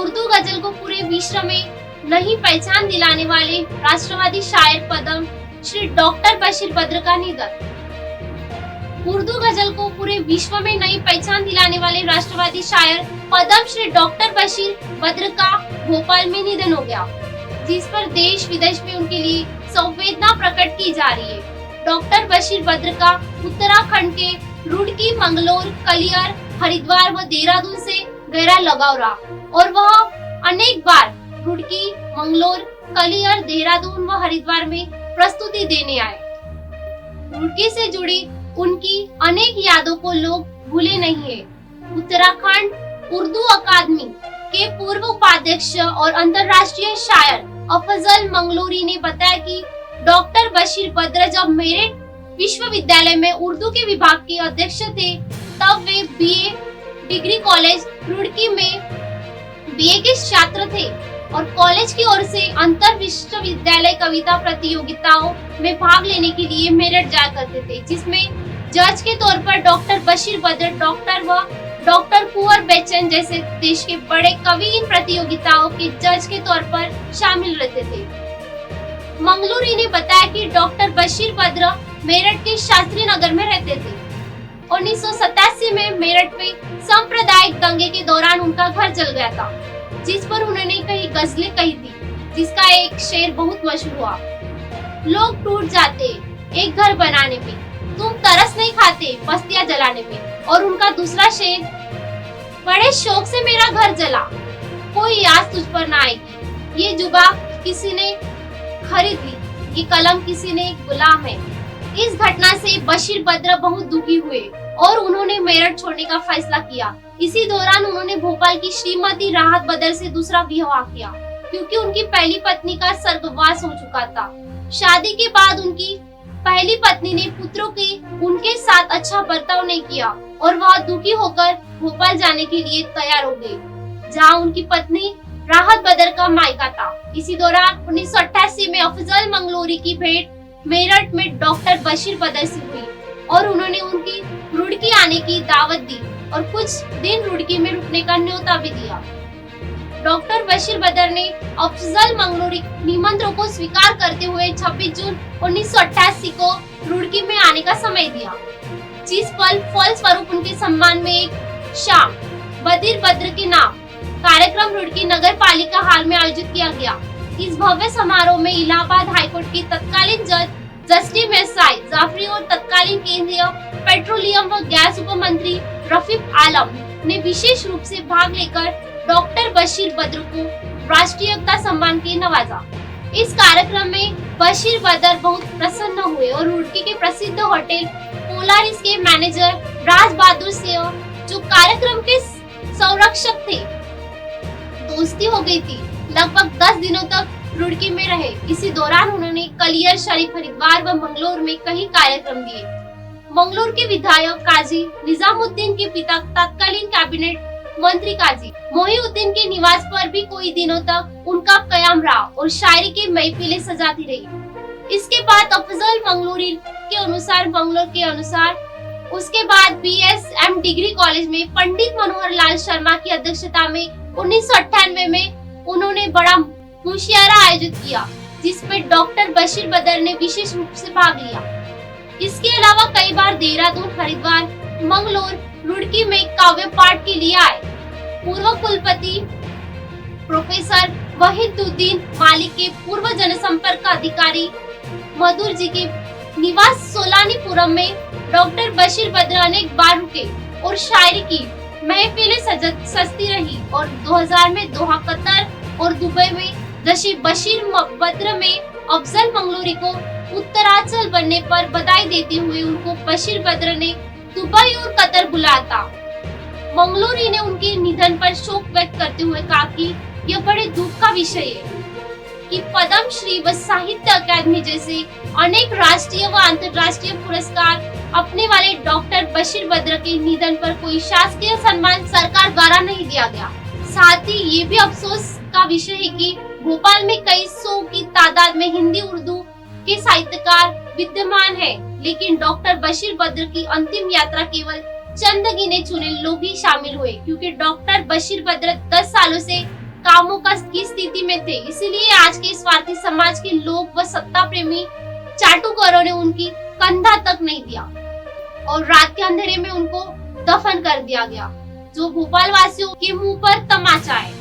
उर्दू गजल को पूरे विश्व में नई पहचान दिलाने वाले राष्ट्रवादी शायर पद्म श्री डॉक्टर बशीर बद्र का निधन। उर्दू गजल को पूरे विश्व में नई पहचान दिलाने वाले राष्ट्रवादी शायर पद्म श्री डॉक्टर बशीर बद्र का भोपाल में निधन हो गया, जिस पर देश विदेश में उनके लिए संवेदना प्रकट की जा रही है। डॉक्टर बशीर बद्र का उत्तराखंड के रुड़की, मंगलोर, कलियर, हरिद्वार व देहरादून से गहरा लगाव रहा और वह अनेक बार रुड़की, मंगलोर, कलियर, देहरादून व हरिद्वार में प्रस्तुति देने आए। रुड़की से जुड़ी उनकी अनेक यादों को लोग भूले नहीं है। उत्तराखंड उर्दू अकादमी के पूर्व उपाध्यक्ष और अंतर्राष्ट्रीय शायर अफजल मंगलोरी ने बताया कि डॉक्टर बशीर बद्र जब मेरठ विश्वविद्यालय में उर्दू के विभाग के अध्यक्ष थे, तब वे बीए डिग्री कॉलेज रुड़की में बीए के छात्र थे और कॉलेज की ओर से अंतर विश्वविद्यालय कविता प्रतियोगिताओं में भाग लेने के लिए मेरठ जाया करते थे, जिसमें जज के तौर पर डॉक्टर बशीर बद्र, डॉक्टर व डॉक्टर कुंवर बेचन जैसे देश के बड़े कवि इन प्रतियोगिताओं के जज के तौर पर शामिल रहते थे। मंगलूरी ने बताया कि डॉक्टर बशीर बद्र मेरठ के शास्त्री नगर में रहते थे। 1987 में मेरठ में सांप्रदायिक दंगे के दौरान उनका घर जल गया था, जिस पर उन्होंने कई गजलें कही थी, जिसका एक शेर बहुत मशहूर हुआ। लोग टूट जाते एक घर बनाने में, तुम तरस नहीं खाते बस्तियां जलाने में। और उनका दूसरा शेर, बड़े शौक से मेरा घर जला, कोई याद तुझ पर ना आएगी। ये जुबा किसी ने खरीद ली, ये कलम किसी ने गुलाम है। इस घटना से बशीर बद्र बहुत दुखी हुए और उन्होंने मेरठ छोड़ने का फैसला किया। इसी दौरान उन्होंने भोपाल की श्रीमती राहत बदर से दूसरा विवाह किया, क्योंकि उनकी पहली पत्नी का स्वर्गवास हो चुका था। शादी के बाद उनकी पहली पत्नी ने पुत्रों के उनके साथ अच्छा बर्ताव नहीं किया और वह दुखी होकर भोपाल जाने के लिए तैयार हो गई, जहां उनकी पत्नी राहत बदर का मायका था। इसी दौरान 1988 में अफजल मंगलोरी की भेंट मेरठ में डॉक्टर बशीर बद्र से हुई और उन्होंने उनकी रुड़की आने की दावत दी और कुछ दिन रुड़की में रुकने का न्योता भी दिया। डॉक्टर बशीर बद्र ने अफजल मंगलोरी निमंत्रण को स्वीकार करते हुए 26 जून 1988 को रुड़की में आने का समय दिया, जिस फल स्वरूप उनके सम्मान में एक शाम बशीर बद्र के नाम कार्यक्रम रुड़की नगर पालिका हॉल में आयोजित किया गया। इस भव्य समारोह में इलाहाबाद हाईकोर्ट के तत्कालीन जज जस्टिस एसआई जाफरी और तत्कालीन केंद्रीय पेट्रोलियम व गैस उप मंत्री रफीक आलम ने विशेष रूप से भाग लेकर डॉक्टर बशीर बद्र को राष्ट्रीय एकता सम्मान के नवाजा। इस कार्यक्रम में बशीर बद्र बहुत प्रसन्न हुए और रुड़की के प्रसिद्ध होटल पोलारिस के मैनेजर राज बहादुर से, जो कार्यक्रम के संरक्षक थे, दोस्ती हो गई थी। लगभग 10 दिनों तक रुड़की में रहे। इसी दौरान उन्होंने कलियर, शरीफ, हरिद्वार व मंगलोर में कई कार्यक्रम दिए। मंगलोर के विधायक काजी निजामुद्दीन के पिता तत्कालीन कैबिनेट मंत्री काजी मोहिउद्दीन के निवास पर भी कई दिनों तक उनका कयाम रहा और शायरी की महफिलें सजाती रही। इसके बाद अफजल मंगलोरी के अनुसार उसके बाद बीएसएम डिग्री कॉलेज में पंडित मनोहर लाल शर्मा की अध्यक्षता में 1998 में उन्होंने बड़ा मुशायरा आयोजित किया, जिसमें डॉक्टर बशीर बद्र ने विशेष रूप से भाग लिया। इसके अलावा कई बार देहरादून, हरिद्वार, मंगलोर, रुड़की में काव्य पाठ के लिए आए। पूर्व कुलपति प्रोफेसर वहीदुद्दीन मालिक के पूर्व जनसंपर्क अधिकारी मधुर जी के निवास सोलानीपुरम में डॉक्टर बशीर बद्र अनेक बार रुके और शायरी की महफिलें सजती रही और 2000 में दोहा, कतर और दुबई में बशीर बद्र में अफजल मंगलोरी को उत्तरांचल बनने पर बधाई देते हुए उनको बशीर बद्र ने दुबई और कतर बुलाया था। मंगलोरी ने उनके निधन पर शोक व्यक्त करते हुए कहा कि यह बड़े दुख का विषय है कि पद्म श्री व साहित्य अकादमी जैसे अनेक राष्ट्रीय व अंतर्राष्ट्रीय पुरस्कार अपने वाले डॉक्टर बशीर बद्र के निधन पर कोई शासकीय सम्मान सरकार द्वारा नहीं दिया गया। साथ ही ये भी अफसोस का विषय है कि भोपाल में कई सौ की तादाद में हिंदी उर्दू के साहित्यकार विद्यमान है, लेकिन डॉक्टर बशीर बद्र की अंतिम यात्रा केवल चंद गिने चुने लोग ही शामिल हुए, क्योंकि डॉक्टर बशीर बद्र 10 सालों से कामों का की स्थिति में थे, इसीलिए आज के स्वार्थी समाज के लोग व सत्ता प्रेमी चाटुकारों ने उनकी कंधा तक नहीं दिया और रात के अंधेरे में उनको दफन कर दिया गया, जो भोपाल वासियों के मुंह पर तमाचा है।